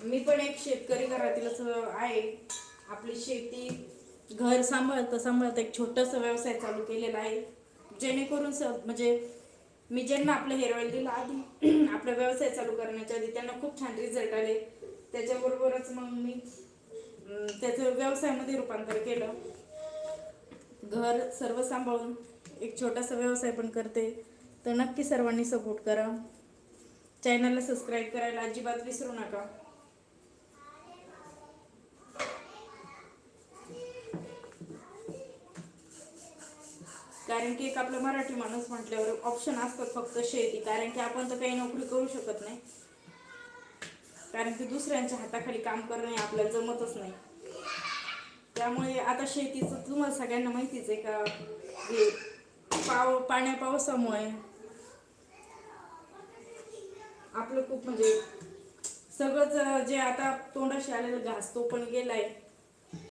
मी पण एक शेतकरी घरातीलच आहे. आपली शेती घर सांभाळता सांभाळता एक छोटासा व्यवसाय चालू केलेला आहे, जेणेकरून म्हणजे मी ज्यांना आपलं हेअर ऑइल दिलं आधी आपला व्यवसाय चालू करण्याच्या आधी त्यांना खूप छान रिझल्ट आले. त्याच्याबरोबरच मग मी त्याचं व्यवसायामध्ये रूपांतर केलं. घर सर्व सांभाळून एक छोटासा व्यवसाय पण करते. तर नक्की सर्वांनी सपोर्ट करा. चॅनलला सबस्क्राईब करायला अजिबात विसरू नका. कारण की एक आपलं मराठी माणूस म्हटल्यावर ऑप्शन असतात फक्त शेती. कारण की आपण तर काही नोकरी करू शकत नाही, कारण की दुसऱ्यांच्या हाताखाली काम करणं आपल्याला जमतच नाही. त्यामुळे आता शेतीचं तुम्हाला सगळ्यांना माहितीच आहे का, हे पाण्या पावसामुळे आपलं खूप म्हणजे सगळंच जे आता तोंडाशी आलेलं घास तो पण गेलाय.